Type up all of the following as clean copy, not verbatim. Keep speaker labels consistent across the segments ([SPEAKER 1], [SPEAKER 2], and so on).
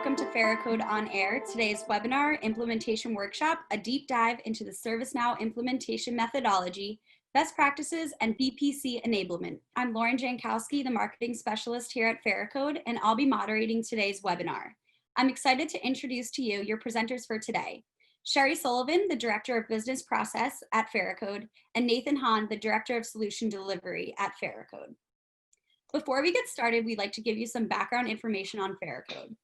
[SPEAKER 1] welcome to Pharicode on Air. Today's webinar, Implementation Workshop, a deep dive into the ServiceNow implementation methodology, best practices, and BPC enablement. I'm Lauren Jankowski, the marketing specialist here at Pharicode, and I'll be moderating today's webinar. I'm excited to introduce to you your presenters for today. Sherry Sullivan, the Director of Business Process at Pharicode, and Nathan Hahn, the Director of Solution Delivery at Pharicode. Before we get started, we'd like to give you some background information on Pharicode.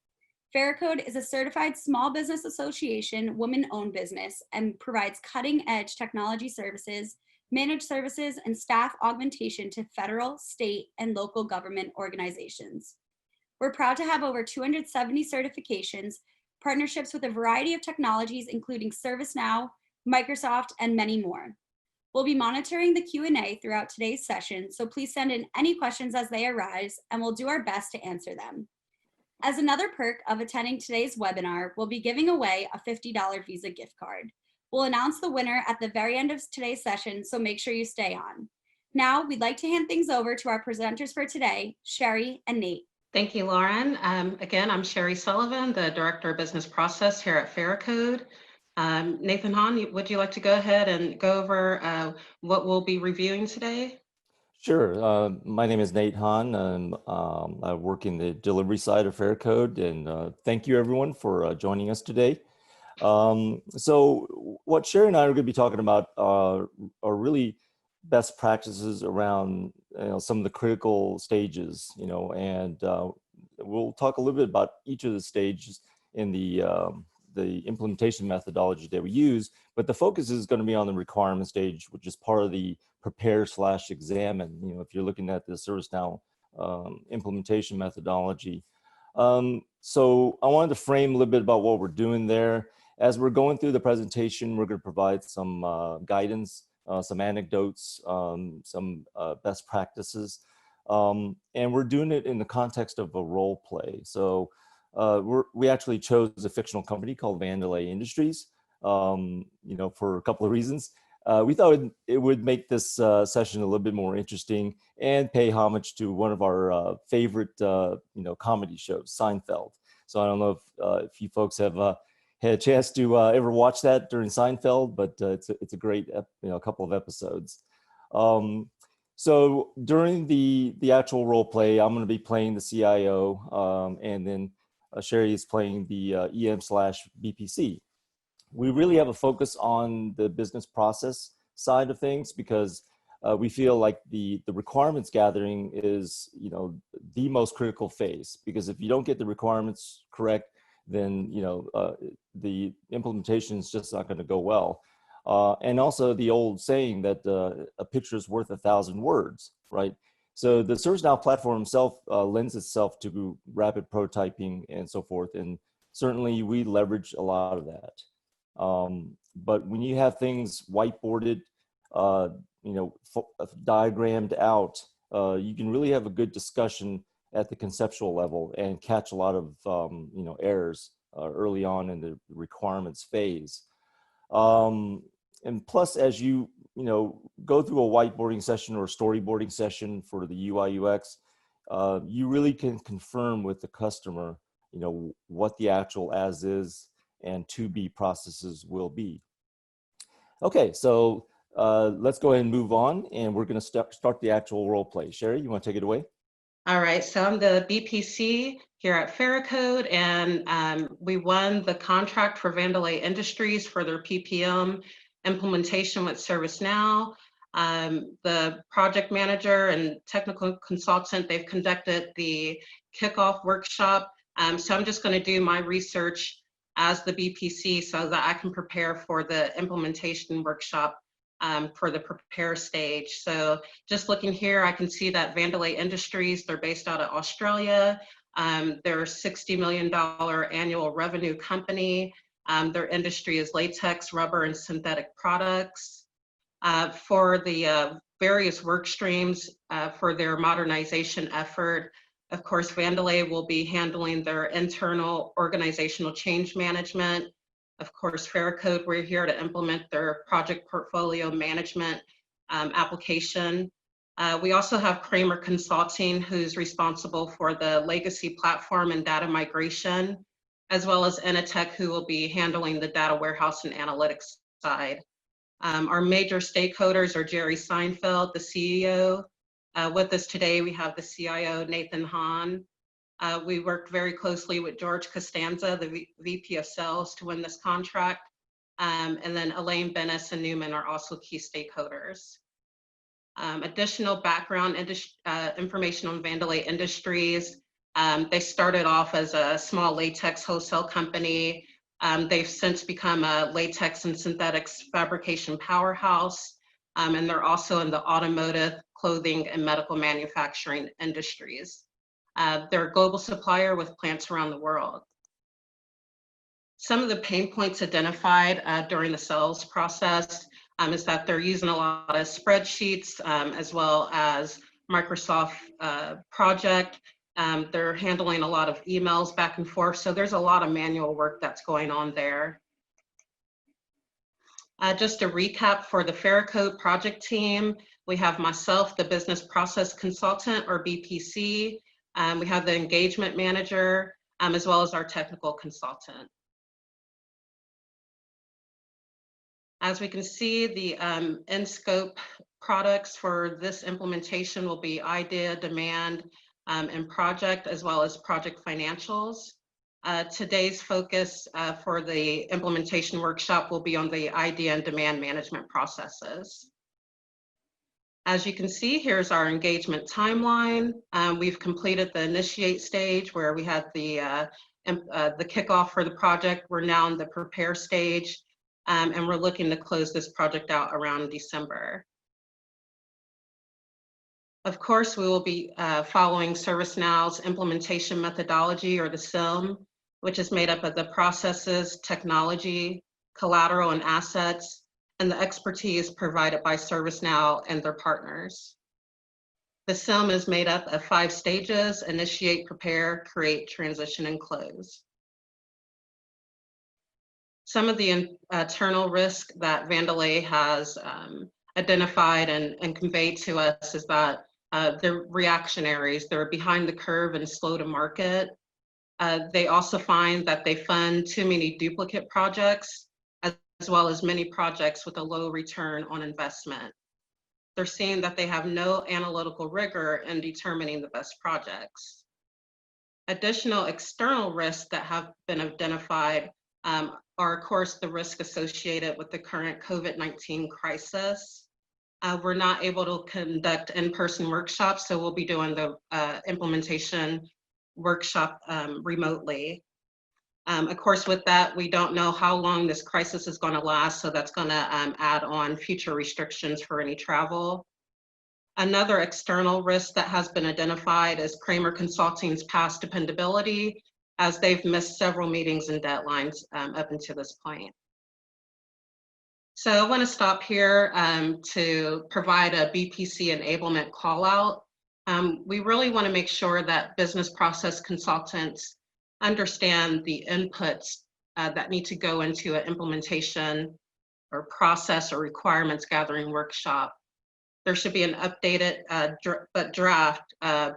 [SPEAKER 1] Pharicode is a certified small business association, woman-owned business, and provides cutting-edge technology services, managed services, and staff augmentation to federal, state, and local government organizations. We're proud to have over 270 certifications, partnerships with a variety of technologies, including ServiceNow, Microsoft, and many more. We'll be monitoring the Q&A throughout today's session, so please send in any questions as they arise, and we'll do our best to answer them. As another perk of attending today's webinar, we'll be giving away a $50 Visa gift card. We'll announce the winner at the very end of today's session, so make sure you stay on. Now, we'd like to hand things over to our presenters for today, Sherry and Nate.
[SPEAKER 2] Thank you, Lauren. Again, I'm Sherry Sullivan, the Director of Business Process here at Pharicode. Nathan Hahn, would you like to go ahead and go over what we'll be reviewing today?
[SPEAKER 3] Sure. My name is Nate Hahn. I work in the delivery side of Pharicode, and thank you everyone for joining us today. So what Sherry and I are going to be talking about are really best practices around some of the critical stages, and we'll talk a little bit about each of the stages in the implementation methodology that we use, but the focus is going to be on the requirement stage, which is part of the prepare/examine. If you're looking at the ServiceNow implementation methodology. So I wanted to frame a little bit about what we're doing there. As we're going through the presentation, we're going to provide some guidance, some anecdotes, some best practices, and we're doing it in the context of a role play. So we actually chose a fictional company called Vandelay Industries, for a couple of reasons. We thought it would make this session a little bit more interesting and pay homage to one of our favorite, comedy shows, Seinfeld. So I don't know if you folks have had a chance to ever watch that during Seinfeld, but it's a great, couple of episodes. So during the actual role play, I'm going to be playing the CIO, and then Sherry is playing the EM/BPC. We really have a focus on the business process side of things because we feel like the requirements gathering is, the most critical phase, because if you don't get the requirements correct, then, the implementation is just not going to go well. And also the old saying that a picture is worth 1,000 words, right? So the ServiceNow platform itself lends itself to rapid prototyping and so forth, and certainly we leverage a lot of that. But when you have things whiteboarded, diagrammed out, you can really have a good discussion at the conceptual level and catch a lot of errors early on in the requirements phase. And plus, as you go through a whiteboarding session or storyboarding session for the UI UX, you really can confirm with the customer, what the actual as is and to be processes will be. Okay, so let's go ahead and move on, and we're going to start the actual role play. Sherry, you want to take it away?
[SPEAKER 2] All right, so I'm the BPC here at Pharicode, and we won the contract for Vandelay Industries for their PPM implementation with ServiceNow. The project manager and technical consultant, they've conducted the kickoff workshop. So I'm just going to do my research as the BPC so that I can prepare for the implementation workshop for the prepare stage. So just looking here, I can see that Vandelay Industries, they're based out of Australia. They're a $60 million annual revenue company. Their industry is latex, rubber, and synthetic products. For the various work streams for their modernization effort, of course, Vandelay will be handling their internal organizational change management. Of course, Pharicode, we're here to implement their project portfolio management application. We also have Kramer Consulting, who's responsible for the legacy platform and data migration. as well as Initech, who will be handling the data warehouse and analytics side. Our major stakeholders are Jerry Seinfeld, the CEO. With us today, we have the CIO, Nathan Hahn. We worked very closely with George Costanza, the VP of Sales, to win this contract. And then Elaine Bennis and Newman are also key stakeholders. Additional background information on Vandelay Industries. They started off as a small latex wholesale company. They've since become a latex and synthetics fabrication powerhouse. And they're also in the automotive, clothing, and medical manufacturing industries. They're a global supplier with plants around the world. Some of the pain points identified during the sales process is that they're using a lot of spreadsheets as well as Microsoft Project. They're handling a lot of emails back and forth, so there's a lot of manual work that's going on there. Just a recap for the Pharicode project team, we have myself, the business process consultant, or BPC. We have the engagement manager, as well as our technical consultant. As we can see, the in-scope products for this implementation will be idea, demand, and project, as well as project financials. Today's focus for the implementation workshop will be on the idea and demand management processes. As you can see, here's our engagement timeline. We've completed the initiate stage where we had the kickoff for the project. We're now in the prepare stage, and we're looking to close this project out around December. Of course, we will be following ServiceNow's implementation methodology, or the SIM, which is made up of the processes, technology, collateral, and assets, and the expertise provided by ServiceNow and their partners. The SIM is made up of 5 stages: initiate, prepare, create, transition, and close. Some of the internal risk that Vandelay has identified and conveyed to us is that they're reactionaries, they're behind the curve and slow to market. They also find that they fund too many duplicate projects, as well as many projects with a low return on investment. They're seeing that they have no analytical rigor in determining the best projects. Additional external risks that have been identified are, of course, the risk associated with the current COVID-19 crisis. We're not able to conduct in-person workshops, so we'll be doing the implementation workshop remotely. Of course, with that, we don't know how long this crisis is going to last, so that's going to add on future restrictions for any travel. Another external risk that has been identified is Kramer Consulting's past dependability, as they've missed several meetings and deadlines up until this point. So I want to stop here to provide a BPC enablement call out. We really want to make sure that business process consultants understand the inputs that need to go into an implementation or process or requirements gathering workshop. There should be an updated but draft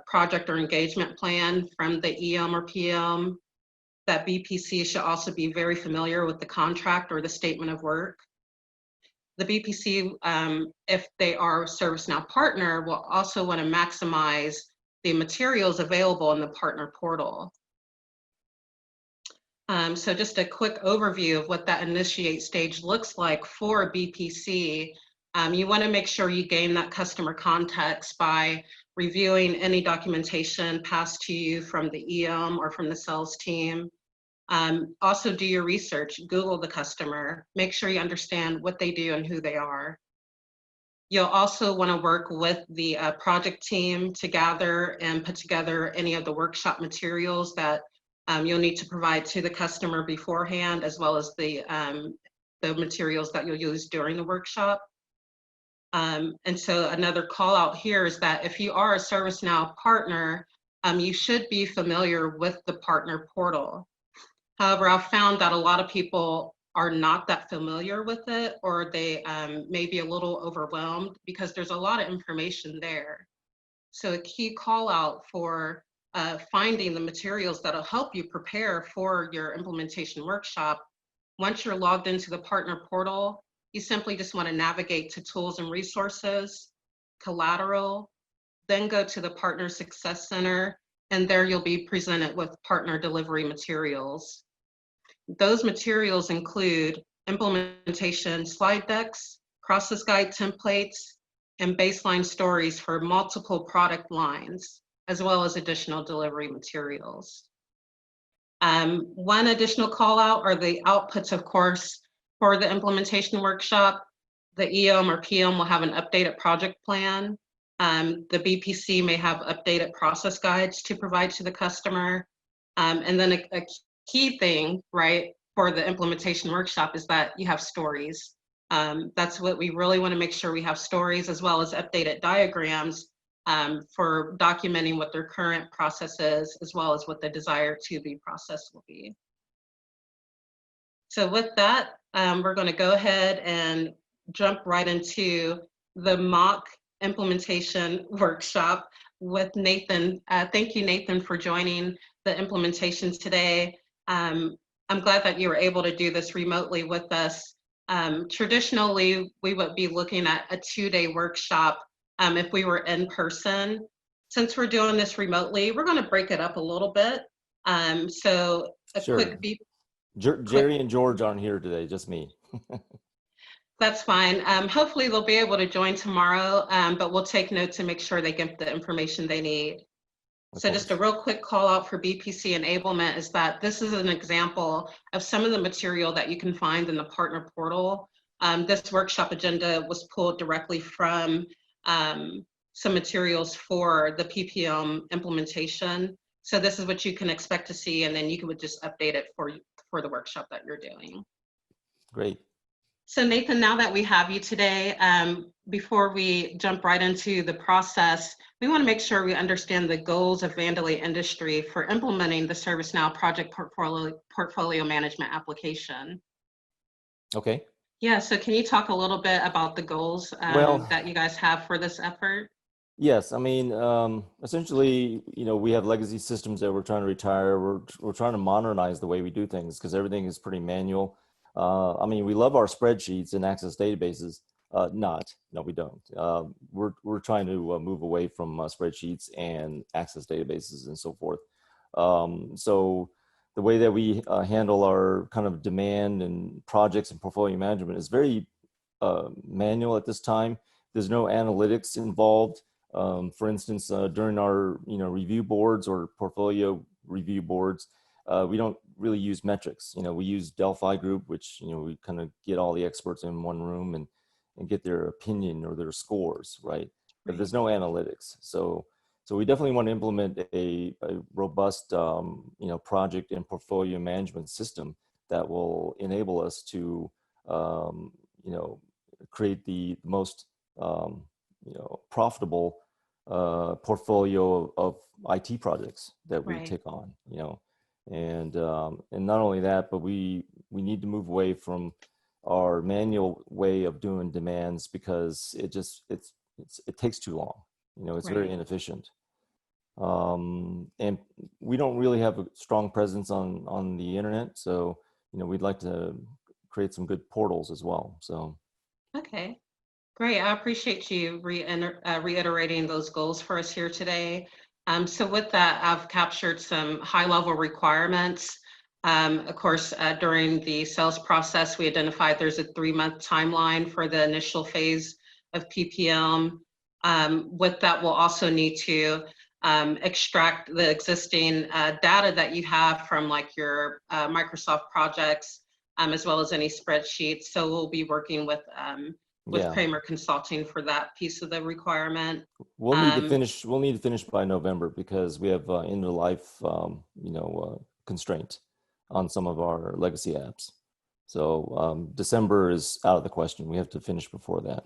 [SPEAKER 2] project or engagement plan from the EM or PM. That BPC should also be very familiar with the contract or the statement of work. The BPC, if they are ServiceNow partner, will also want to maximize the materials available in the partner portal. So just a quick overview of what that initiate stage looks like for a BPC. You want to make sure you gain that customer context by reviewing any documentation passed to you from the EM or from the sales team. Also do your research, Google the customer, make sure you understand what they do and who they are. You'll also want to work with the project team to gather and put together any of the workshop materials that you'll need to provide to the customer beforehand, as well as the materials that you'll use during the workshop. And so another call out here is that if you are a ServiceNow partner, you should be familiar with the partner portal. However, I've found that a lot of people are not that familiar with it, or they may be a little overwhelmed because there's a lot of information there. So a key call out for finding the materials that'll help you prepare for your implementation workshop. Once you're logged into the partner portal, you simply just want to navigate to tools and resources, collateral, then go to the Partner Success Center, and there you'll be presented with partner delivery materials. Those materials include implementation slide decks, process guide templates, and baseline stories for multiple product lines, as well as additional delivery materials. One additional call out are the outputs, of course, for the implementation workshop. The EM or PM will have an updated project plan. The BPC may have updated process guides to provide to the customer. And then a key thing, right, for the implementation workshop is that you have stories. That's what we really want to make sure we have, stories as well as updated diagrams for documenting what their current process is, as well as what the desired to-be process will be. So with that, we're going to go ahead and jump right into the mock implementation workshop with Nathan. Thank you, Nathan, for joining the implementation today. I'm glad that you were able to do this remotely with us. Traditionally, we would be looking at a 2-day workshop if we were in person. Since we're doing this remotely, we're going to break it up a little bit. So a
[SPEAKER 3] Sure.
[SPEAKER 2] quick beep.
[SPEAKER 3] Jerry and George aren't here today, just me.
[SPEAKER 2] That's fine. Hopefully they'll be able to join tomorrow, but we'll take notes and make sure they get the information they need. So just a real quick call out for BPC enablement is that this is an example of some of the material that you can find in the partner portal. This workshop agenda was pulled directly from some materials for the PPM implementation. So this is what you can expect to see, and then you would just update it for the workshop that you're doing.
[SPEAKER 3] Great.
[SPEAKER 2] So Nathan, now that we have you today, before we jump right into the process, we want to make sure we understand the goals of Vandelay Industry for implementing the ServiceNow project portfolio management application.
[SPEAKER 3] Okay.
[SPEAKER 2] Yeah, so can you talk a little bit about the goals that you guys have for this effort?
[SPEAKER 3] Yes, I mean, essentially, we have legacy systems that we're trying to retire. We're trying to modernize the way we do things because everything is pretty manual. I mean, we love our spreadsheets and Access databases. No, we don't. We're trying to move away from spreadsheets and Access databases and so forth. So the way that we handle our kind of demand and projects and portfolio management is very manual at this time. There's no analytics involved. For instance, during our review boards or portfolio review boards, we don't really use metrics. We use Delphi Group, which we kind of get all the experts in one room and get their opinion or their scores, right? But there's no analytics. So we definitely want to implement a robust project and portfolio management system that will enable us to create the most profitable portfolio of IT projects that we take on, and not only that, but we need to move away from our manual way of doing demands because it takes too long. It's very inefficient. And we don't really have a strong presence on the internet, so we'd like to create some good portals as well. So
[SPEAKER 2] okay, great. I appreciate you reiterating those goals for us here today. So with that, I've captured some high-level requirements. Of course, during the sales process, we identified there's a 3-month timeline for the initial phase of PPM. With that, we'll also need to extract the existing data that you have from like your Microsoft projects, as well as any spreadsheets. So we'll be working with Kramer Consulting for that piece of the requirement.
[SPEAKER 3] We'll need to finish. We'll need to finish by November because we have end of life, constraint on some of our legacy apps. So December is out of the question. We have to finish before that.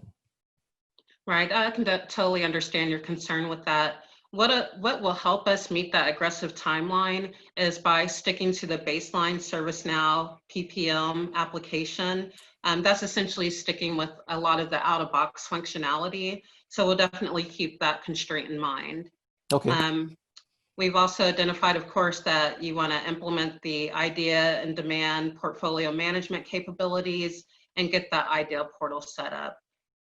[SPEAKER 2] Right. I can totally understand your concern with that. What will help us meet that aggressive timeline is by sticking to the baseline ServiceNow PPM application. That's essentially sticking with a lot of the out-of-box functionality. So we'll definitely keep that constraint in mind.
[SPEAKER 3] Okay.
[SPEAKER 2] We've also identified, of course, that you want to implement the idea and demand portfolio management capabilities and get that idea portal set up.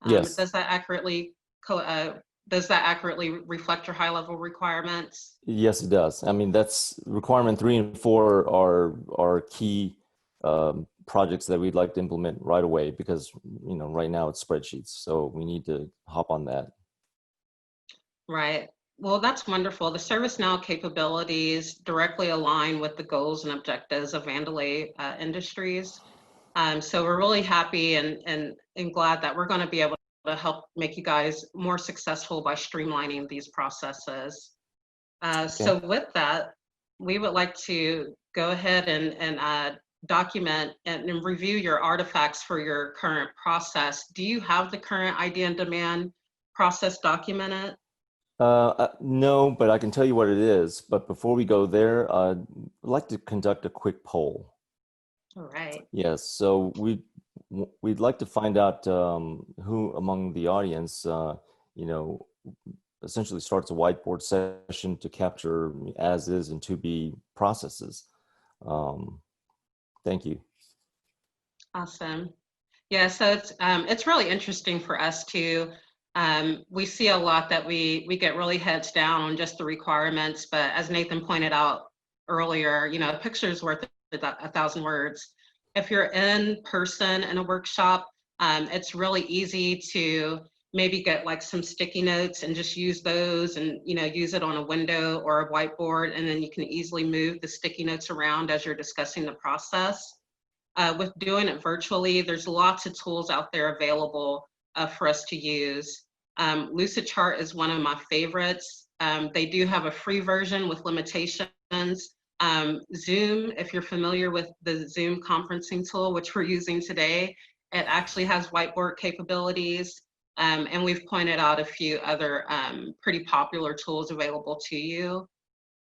[SPEAKER 3] Yes.
[SPEAKER 2] Does that accurately does that accurately reflect your high-level requirements?
[SPEAKER 3] Yes, it does. I mean, that's requirement 3 and 4 are key projects that we'd like to implement right away because, you know, right now it's spreadsheets. So we need to hop on that.
[SPEAKER 2] Right. Well, that's wonderful. The ServiceNow capabilities directly align with the goals and objectives of Vandelay Industries. So we're really happy and glad that we're going to be able to help make you guys more successful by streamlining these processes. So with that, we would like to go ahead and document and review your artifacts for your current process. Do you have the current idea and demand process documented?
[SPEAKER 3] No, but I can tell you what it is. But before we go there, I'd like to conduct a quick poll.
[SPEAKER 2] All right.
[SPEAKER 3] Yes, so we'd like to find out who among the audience, you know, essentially starts a whiteboard session to capture as is and to be processes. Thank you.
[SPEAKER 2] Awesome. Yeah, so it's really interesting for us too. We see a lot that we get really heads down on just the requirements, but as Nathan pointed out earlier, you know, a picture's worth 1,000 words. If you're in person in a workshop, it's really easy to maybe get like some sticky notes and just use those and, you know, use it on a window or a whiteboard, and then you can easily move the sticky notes around as you're discussing the process. With doing it virtually, there's lots of tools out there available for us to use. Lucidchart is one of my favorites. They do have a free version with limitations. Zoom, if you're familiar with the Zoom conferencing tool, which we're using today, it actually has whiteboard capabilities. And we've pointed out a few other pretty popular tools available to you.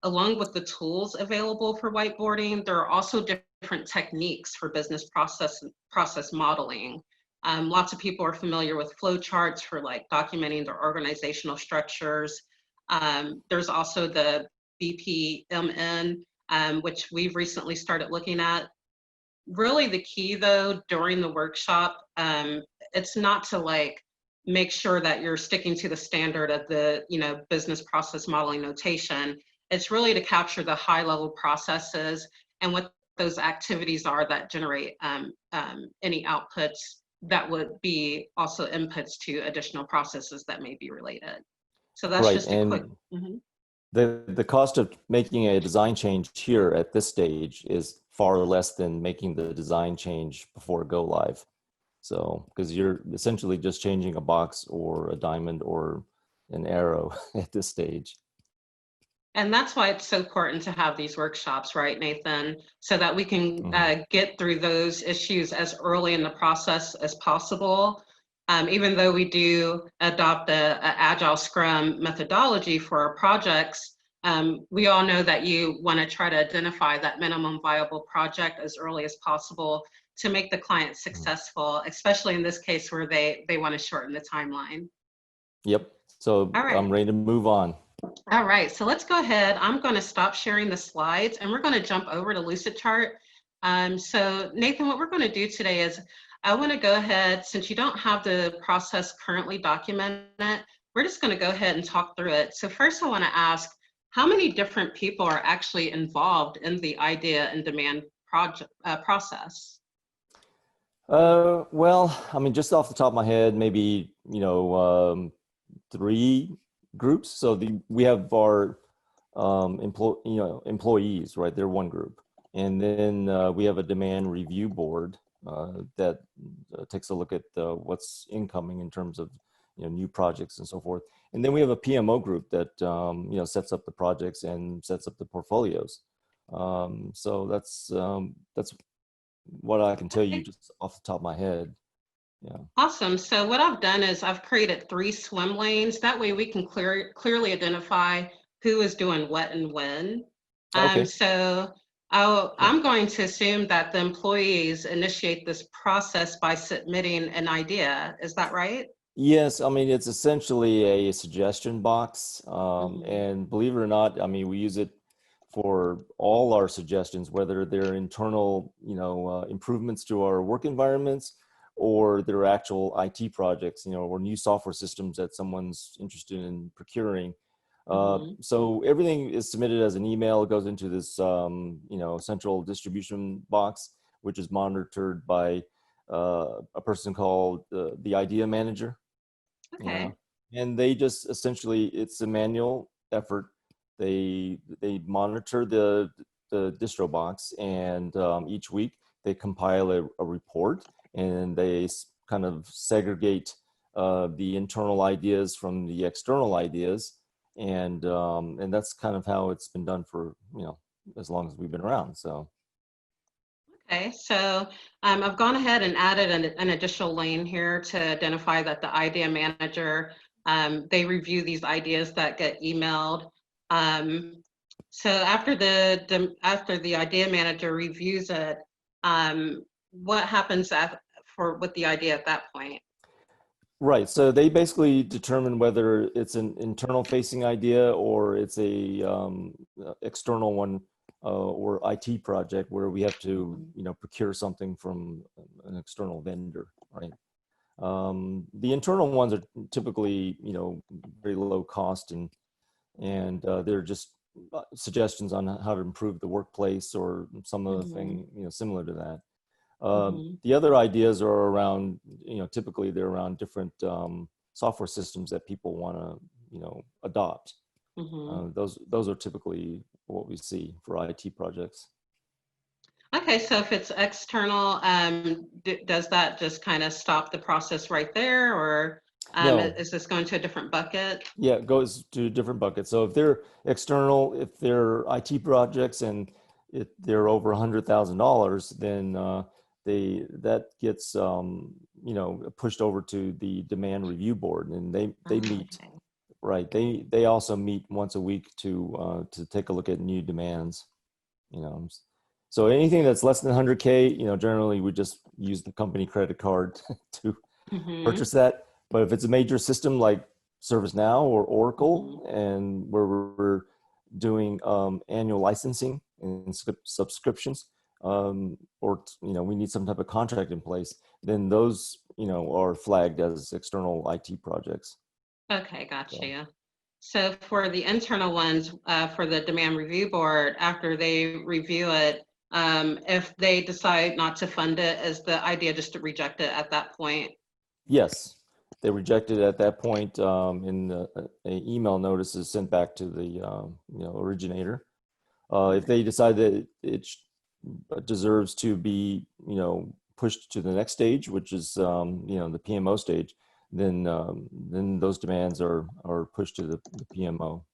[SPEAKER 2] Along with the tools available for whiteboarding, there are also different techniques for business process modeling. Lots of people are familiar with flowcharts for like documenting their organizational structures. There's also the BPMN, which we've recently started looking at. Really the key though, during the workshop, it's not to like make sure that you're sticking to the standard of the, you know, business process modeling notation. It's really to capture the high level processes and what those activities are that generate any outputs that would be also inputs to additional processes that may be related. So that's
[SPEAKER 3] Right,
[SPEAKER 2] just a
[SPEAKER 3] and
[SPEAKER 2] quick.
[SPEAKER 3] the cost of making a design change here at this stage is far less than making the design change before go live. So, because you're essentially just changing a box or a diamond or an arrow at this stage.
[SPEAKER 2] And that's why it's so important to have these workshops, right, Nathan? So that we can get through those issues as early in the process as possible. Even though we do adopt a Agile Scrum methodology for our projects, we all know that you want to try to identify that minimum viable project as early as possible to make the client successful, especially in this case where they want to shorten the timeline.
[SPEAKER 3] Yep, so
[SPEAKER 2] right.
[SPEAKER 3] I'm ready to move on.
[SPEAKER 2] All right, so let's go ahead. I'm going to stop sharing the slides and we're going to jump over to Lucidchart. So Nathan, what we're going to do today is I want to go ahead, since you don't have the process currently documented, we're just going to go ahead and talk through it. So first I want to ask, how many different people are actually involved in the idea and demand process?
[SPEAKER 3] Well, I mean, just off the top of my head, maybe, you know, 3 groups. So we have our employees, right? They're one group, and then we have a demand review board that takes a look at what's incoming in terms of, you know, new projects and so forth. And then we have a PMO group that you know, sets up the projects and sets up the portfolios. So that's what I can tell you just off the top of my head. Yeah.
[SPEAKER 2] Awesome. So what I've done is I've created 3 swim lanes. That way we can clearly identify who is doing what and when.
[SPEAKER 3] Okay.
[SPEAKER 2] So I'm going to assume that the employees initiate this process by submitting an idea. Is that right?
[SPEAKER 3] Yes, I mean, it's essentially a suggestion box.
[SPEAKER 2] Mhm.
[SPEAKER 3] And believe it or not, I mean, we use it for all our suggestions, whether they're internal, improvements to our work environments, or they're actual IT projects, or new software systems that someone's interested in procuring.
[SPEAKER 2] Mhm.
[SPEAKER 3] So everything is submitted as an email. It goes into this, central distribution box, which is monitored by a person called the idea manager. you
[SPEAKER 2] Okay.
[SPEAKER 3] know and they just essentially, it's a manual effort. They monitor the distro box, and each week they compile a report, and they kind of segregate the internal ideas from the external ideas, and that's kind of how it's been done for as long as we've been around. So
[SPEAKER 2] Okay, so I've gone ahead and added an additional lane here to identify that the idea manager, they review these ideas that get emailed. Um, so after the idea manager reviews it, what happens with the idea at that point?
[SPEAKER 3] right. So they basically determine whether it's an internal facing idea or it's a external one, or IT project where we have to,
[SPEAKER 2] Mhm.
[SPEAKER 3] procure something from an external vendor, right? The internal ones are typically, very low cost, and they're just suggestions on how to improve the workplace or some other
[SPEAKER 2] Mhm.
[SPEAKER 3] thing, similar to that.
[SPEAKER 2] Mhm.
[SPEAKER 3] The other ideas are around, typically they're around different software systems that people want to, adopt.
[SPEAKER 2] Mhm.
[SPEAKER 3] Those are typically what we see for IT projects.
[SPEAKER 2] Okay, so if it's external, does that just kind of stop the process right there, or
[SPEAKER 3] No,
[SPEAKER 2] is this going to a different bucket?
[SPEAKER 3] yeah, it goes to different buckets. So if they're external, if they're IT projects and if they're over $100,000, then that gets pushed over to the demand review board, and they meet.
[SPEAKER 2] Okay.
[SPEAKER 3] Right. They also meet once a week to take a look at new demands. You know, so anything that's less than 100K, generally we just use the company credit card to
[SPEAKER 2] Mhm.
[SPEAKER 3] purchase that. But if it's a major system like ServiceNow or
[SPEAKER 2] Mhm.
[SPEAKER 3] Oracle, and where we're doing annual licensing and subscriptions, or we need some type of contract in place, then those are flagged as external IT projects.
[SPEAKER 2] Okay, got
[SPEAKER 3] So.
[SPEAKER 2] you. So for the internal ones, for the demand review board, after they review it, if they decide not to fund it, is the idea just to reject it at that point?
[SPEAKER 3] Yes, they rejected at that point, and an email notice is sent back to the originator. If they decide that it deserves to be pushed to the next stage, which is the PMO stage, then those demands are pushed to the PMO.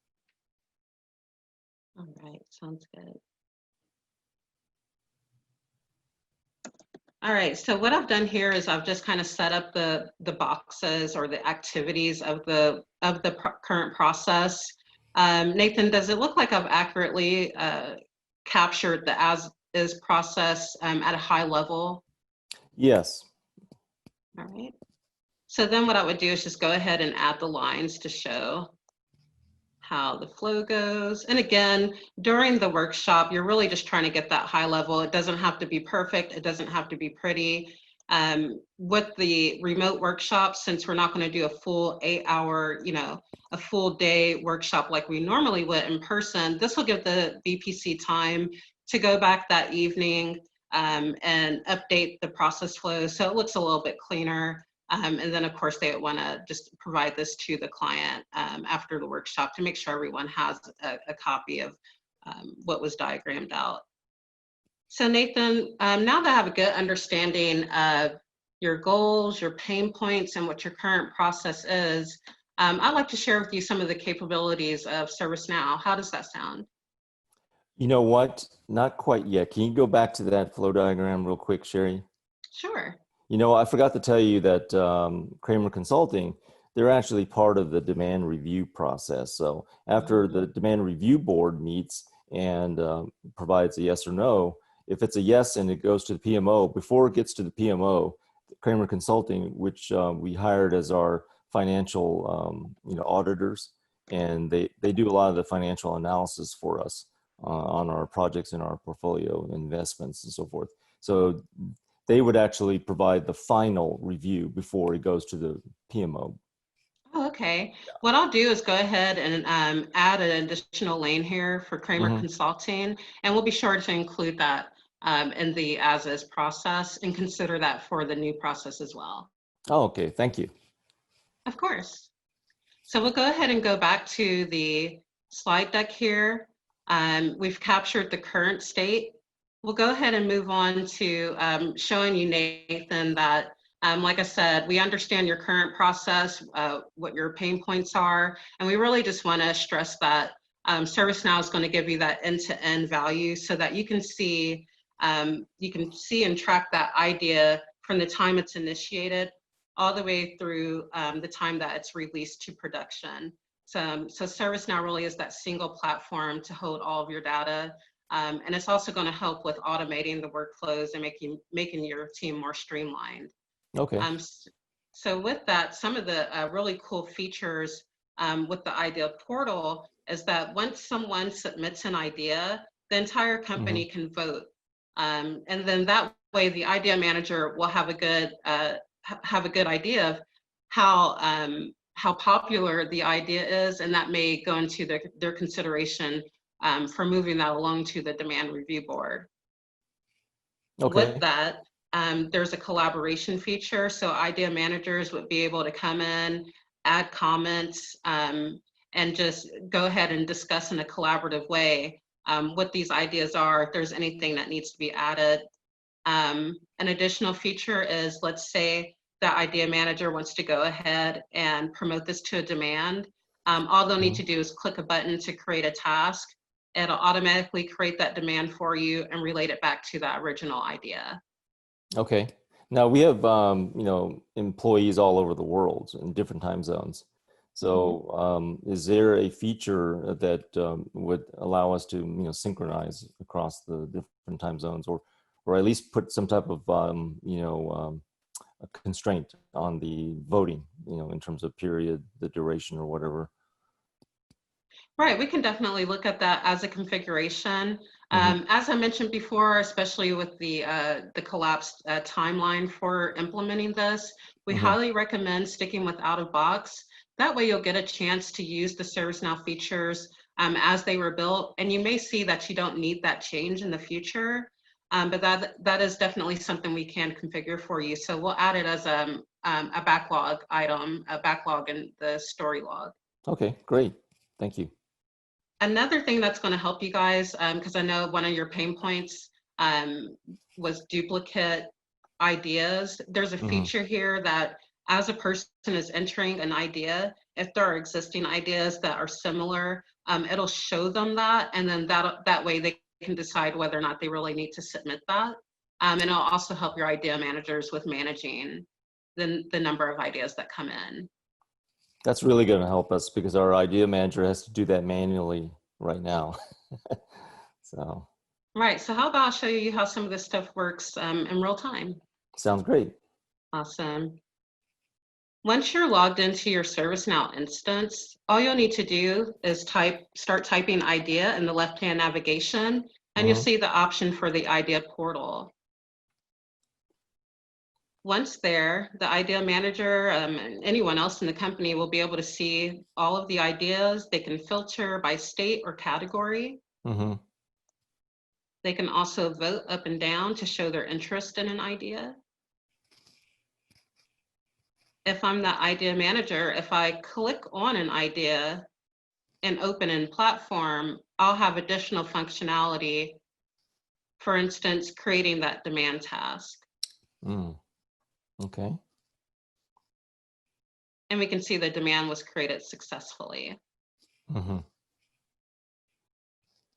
[SPEAKER 2] All right, sounds good. All right, so what I've done here is I've just kind of set up the boxes or the activities of the current process. Nathan, does it look like I've accurately captured the as is process at a high level?
[SPEAKER 3] Yes.
[SPEAKER 2] All right. So then what I would do is just go ahead and add the lines to show how the flow goes. And again, during the workshop, you're really just trying to get that high level. It doesn't have to be perfect. It doesn't have to be pretty. With the remote workshop, since we're not going to do a full 8 hour, a full day workshop like we normally would in person, this will give the BPC time to go back that evening and update the process flow so it looks a little bit cleaner. And then, of course, they would want to just provide this to the client after the workshop to make sure everyone has a copy of what was diagrammed out. So, Nathan, now that I have a good understanding of your goals, your pain points, and what your current process is, I'd like to share with you some of the capabilities of ServiceNow. How does that sound?
[SPEAKER 3] You know what? Not quite yet. Can you go back to that flow diagram real quick, Sherry?
[SPEAKER 2] Sure.
[SPEAKER 3] I forgot to tell you that Kramer Consulting, they're actually part of the demand review process. So after
[SPEAKER 2] Mhm.
[SPEAKER 3] the demand review board meets and provides a yes or no, if it's a yes and it goes to the PMO, before it gets to the PMO, Kramer Consulting, which we hired as our financial, auditors, and they do a lot of the financial analysis for us on our projects in our portfolio investments and so forth. So they would actually provide the final review before it goes to the PMO.
[SPEAKER 2] Oh, okay. What I'll do is go ahead and add an additional lane here for Kramer Consulting, and we'll be sure to include that in the as-is process and consider that for the new process as well.
[SPEAKER 3] Oh, okay. Thank you.
[SPEAKER 2] Of course. So we'll go ahead and go back to the slide deck here. We've captured the current state. We'll go ahead and move on to showing you, Nathan, that like I said, we understand your current process, what your pain points are, and we really just want to stress that ServiceNow is going to give you that end-to-end value so that you can see and track that idea from the time it's initiated all the way through the time that it's released to production. So ServiceNow really is that single platform to hold all of your data, and it's also going to help with automating the workflows and making your team more streamlined.
[SPEAKER 3] Okay.
[SPEAKER 2] So with that, some of the really cool features with the idea portal is that once someone submits an idea, the entire company can vote. And then that way the idea manager will have a good idea of how popular the idea is, and that may go into their consideration for moving that along to the demand review board. Okay. With that, there's a collaboration feature, so idea managers would be able to come in, add comments, and just go ahead and discuss in a collaborative way what these ideas are, if there's anything that needs to be added. An additional feature is, let's say the idea manager wants to go ahead and promote this to a demand. All they'll need to do is click a button to create a task. It'll automatically create that demand for you and relate it back to that original idea.
[SPEAKER 3] Okay. Now we have, employees all over the world in different time zones. So is there a feature that would allow us to, synchronize across the different time zones, or at least put some type of, a constraint on the voting, in terms of period, the duration, or whatever?
[SPEAKER 2] Right, we can definitely look at that as a configuration. As I mentioned before, especially with the collapsed timeline for implementing this, we highly recommend sticking with out of box. That way you'll get a chance to use the ServiceNow features as they were built, and you may see that you don't need that change in the future, but that is definitely something we can configure for you. So we'll add it as a backlog item, a backlog in the story log.
[SPEAKER 3] Okay, great. Thank you.
[SPEAKER 2] Another thing that's going to help you guys, because I know one of your pain points was duplicate ideas. There's a feature here that as a person is entering an idea, if there are existing ideas that are similar, it'll show them that, and then that way they can decide whether or not they really need to submit that. And it'll also help your idea managers with managing the number of ideas that come in.
[SPEAKER 3] That's really going to help us because our idea manager has to do that manually right now. So.
[SPEAKER 2] Right. So how about I'll show you how some of this stuff works in real time.
[SPEAKER 3] Sounds great.
[SPEAKER 2] Awesome. Once you're logged into your ServiceNow instance, all you'll need to do is start typing idea in the left-hand navigation, and you'll see the option for the idea portal. Once there, the idea manager and anyone else in the company will be able to see all of the ideas. They can filter by state or category. They can also vote up and down to show their interest in an idea. If I'm the idea manager, if I click on an idea and open in platform, I'll have additional functionality. For instance, creating that demand task.
[SPEAKER 3] Okay.
[SPEAKER 2] And we can see the demand was created successfully.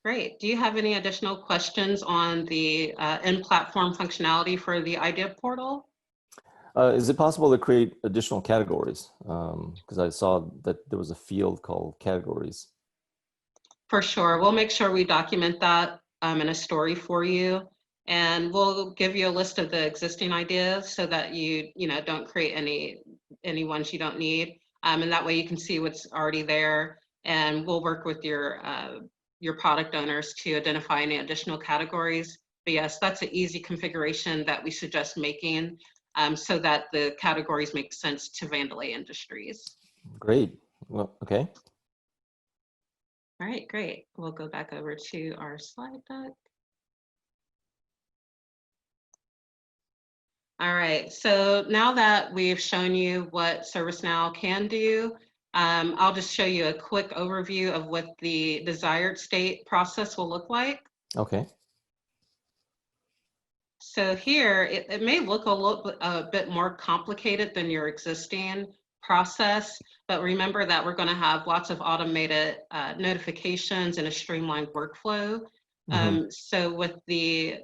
[SPEAKER 2] Great. Do you have any additional questions on the in-platform functionality for the idea portal?
[SPEAKER 3] Is it possible to create additional categories? Because I saw that there was a field called categories.
[SPEAKER 2] For sure. We'll make sure we document that in a story for you. And we'll give you a list of the existing ideas so that you don't create any ones you don't need. And that way you can see what's already there, and we'll work with your product owners to identify any additional categories. But yes, that's an easy configuration that we suggest making so that the categories make sense to Vandelay Industries.
[SPEAKER 3] Great. Well, okay.
[SPEAKER 2] All right, great. We'll go back over to our slide deck. All right, so now that we've shown you what ServiceNow can do, I'll just show you a quick overview of what the desired state process will look like.
[SPEAKER 3] Okay.
[SPEAKER 2] So here, it may look a bit more complicated than your existing process, but remember that we're going to have lots of automated notifications and a streamlined workflow. So with the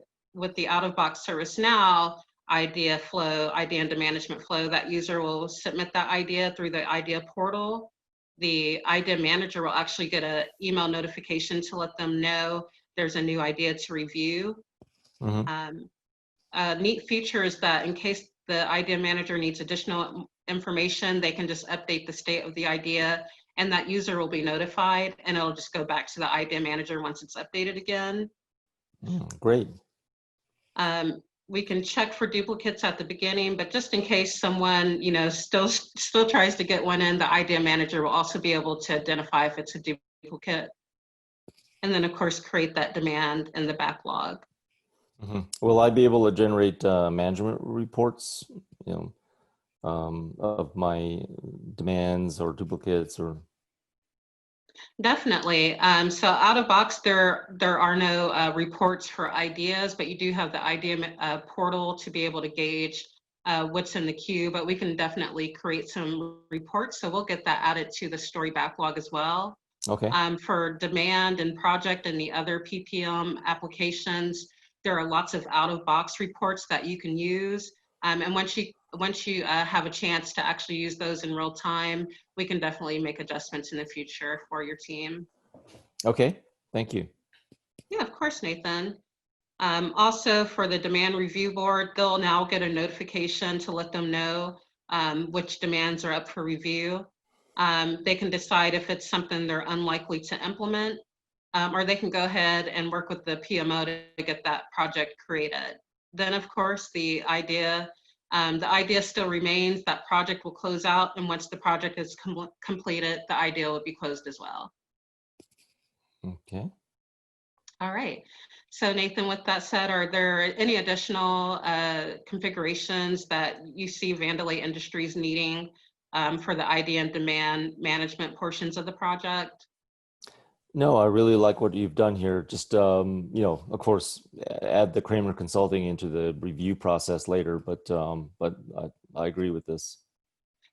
[SPEAKER 2] out-of-box ServiceNow idea and management flow, that user will submit that idea through the idea portal. The idea manager will actually get an email notification to let them know there's a new idea to review. A neat feature is that in case the idea manager needs additional information, they can just update the state of the idea, and that user will be notified, and it'll just go back to the idea manager once it's updated again.
[SPEAKER 3] Great.
[SPEAKER 2] We can check for duplicates at the beginning, but just in case someone, still tries to get one in, the idea manager will also be able to identify if it's a duplicate. And then of course, create that demand in the backlog.
[SPEAKER 3] Will I be able to generate management reports, of my demands or duplicates or?
[SPEAKER 2] Definitely. So out of box, there are no reports for ideas, but you do have the idea portal to be able to gauge what's in the queue, but we can definitely create some reports. So we'll get that added to the story backlog as well.
[SPEAKER 3] Okay.
[SPEAKER 2] For demand and project and the other PPM applications, there are lots of out of box reports that you can use. And once you have a chance to actually use those in real time, we can definitely make adjustments in the future for your team.
[SPEAKER 3] Okay, thank you.
[SPEAKER 2] Yeah, of course, Nathan. Also for the demand review board, they'll now get a notification to let them know which demands are up for review. They can decide if it's something they're unlikely to implement, or they can go ahead and work with the PMO to get that project created. Then of course, the idea still remains. That project will close out, and once the project is completed, the idea will be closed as well.
[SPEAKER 3] Okay.
[SPEAKER 2] All right. So Nathan, with that said, are there any additional configurations that you see Vandelay Industries needing for the idea and demand management portions of the project?
[SPEAKER 3] No, I really like what you've done here. Just, of course, add the Kramer Consulting into the review process later, but I agree with this.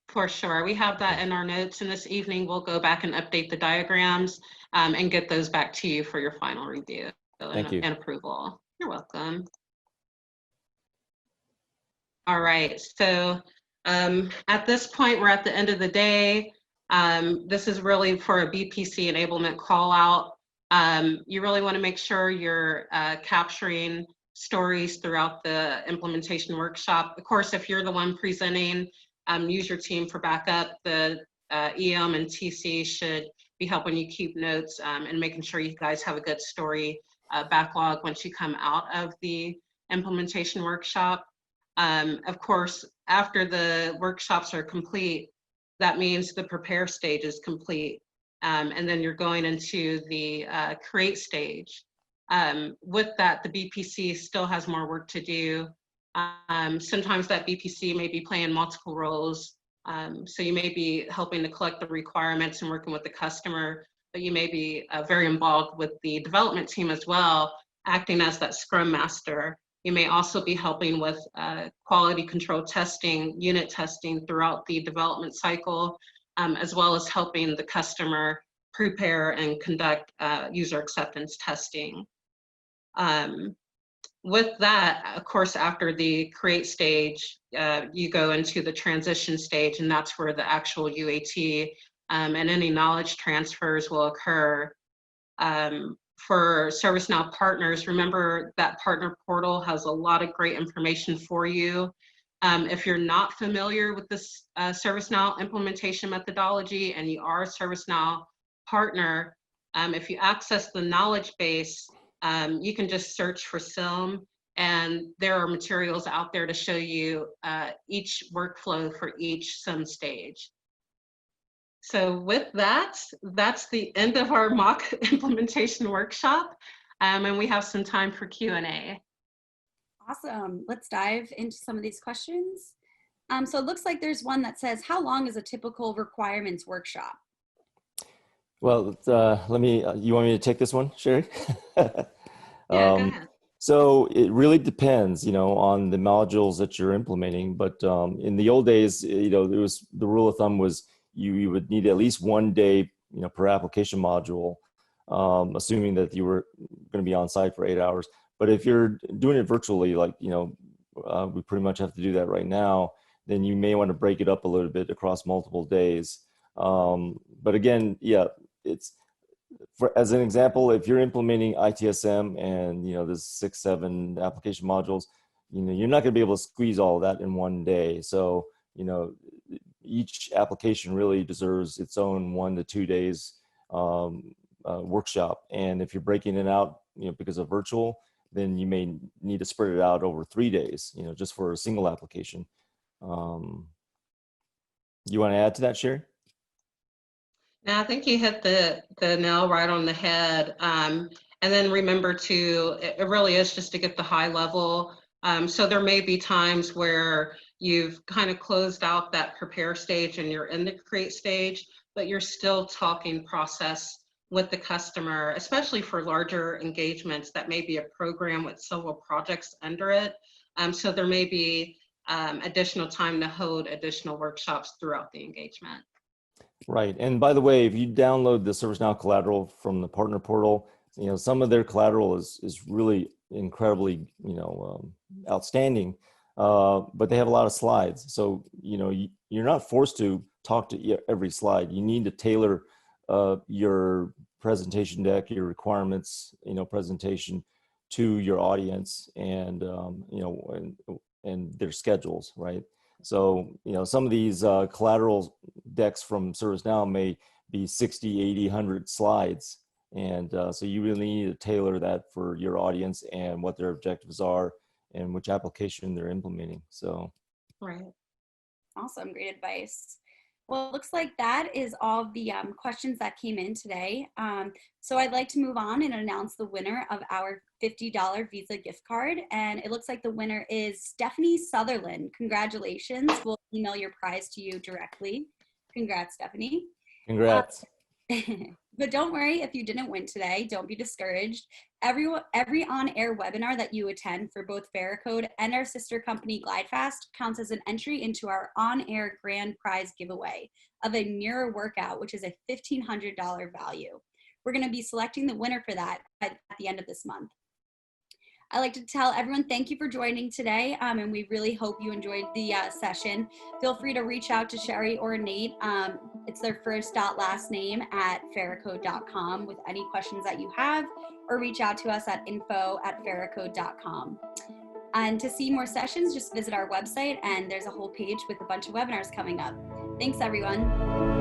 [SPEAKER 3] For
[SPEAKER 2] sure. We have that in our notes, and this evening we'll go back and update the diagrams and get those back to you for your final review and approval. You're welcome. All right. So at this point, we're at the end of the day. This is really for a BPC enablement call out. You really want to make sure you're capturing stories throughout the implementation workshop. Of course, if you're the one presenting, use your team for backup. The EM and TC should be helping you keep notes and making sure you guys have a good story backlog once you come out of the implementation workshop. Of course, after the workshops are complete, that means the prepare stage is complete. And then you're going into the create stage. With that, the BPC still has more work to do. Sometimes that BPC may be playing multiple roles. So you may be helping to collect the requirements and working with the customer, but you may be very involved with the development team as well, acting as that Scrum Master. You may also be helping with quality control testing, unit testing throughout the development cycle, as well as helping the customer prepare and conduct user acceptance testing. With that, of course, after the create stage, you go into the transition stage, and that's where the actual UAT and any knowledge transfers will occur. For ServiceNow partners, remember that partner portal has a lot of great information for you. If you're not familiar with this ServiceNow implementation methodology and you are a ServiceNow partner, if you access the knowledge base, you can just search for SIM, and there are materials out there to show you each workflow for each SIM stage. So with that, that's the end of our mock implementation workshop, and we have some time for Q&A.
[SPEAKER 1] Awesome. Let's dive into some of these questions. So it looks like there's one that says, how long is a typical requirements workshop?
[SPEAKER 3] Well, let me, you want me to take this one, Sherry?
[SPEAKER 2] Yeah, go ahead.
[SPEAKER 3] So it really depends, on the modules that you're implementing. But in the old days, there was the rule of thumb was you would need at least 1 day, per application module, assuming that you were going to be on site for 8 hours. But if you're doing it virtually, like, we pretty much have to do that right now, then you may want to break it up a little bit across multiple days. But again, yeah, as an example, if you're implementing ITSM and, there's 6, 7 application modules, you're not going to be able to squeeze all of that in 1 day. So, each application really deserves its own 1 to 2 days workshop. And if you're breaking it out, because of virtual, then you may need to spread it out over 3 days, just for a single application. You want to add to that, Sherry?
[SPEAKER 2] Yeah, I think you hit the nail right on the head. And then remember to, it really is just to get the high level. So there may be times where you've kind of closed out that prepare stage and you're in the create stage, but you're still talking process with the customer, especially for larger engagements that may be a program with several projects under it. So there may be additional time to hold additional workshops throughout the engagement.
[SPEAKER 3] Right. And by the way, if you download the ServiceNow collateral from the partner portal, some of their collateral is really incredibly, outstanding, but they have a lot of slides. So, you're not forced to talk to every slide. You need to tailor your presentation deck, your requirements, presentation to your audience and, and their schedules, right? So, some of these collateral decks from ServiceNow may be 60, 80, 100 slides. And so you really need to tailor that for your audience and what their objectives are and which application they're implementing. So,
[SPEAKER 2] right.
[SPEAKER 1] Awesome. Great advice. Well, it looks like that is all of the questions that came in today. So I'd like to move on and announce the winner of our $50 Visa gift card. And it looks like the winner is Stephanie Sutherland. Congratulations. We'll email your prize to you directly. Congrats, Stephanie.
[SPEAKER 3] congrats.
[SPEAKER 1] But don't worry if you didn't win today. Don't be discouraged. Every on-air webinar that you attend for both Pharicode and our sister company GlideFast counts as an entry into our on-air grand prize giveaway of a mirror workout, which is a $1,500 value. We're going to be selecting the winner for that at the end of this month. I'd like to tell everyone thank you for joining today, and we really hope you enjoyed the session. Feel free to reach out to Sherry or Nate. It's their first last name at Pharicode.com with any questions that you have, or reach out to us at info@Pharicode.com. And to see more sessions, just visit our website, and there's a whole page with a bunch of webinars coming up. Thanks, everyone.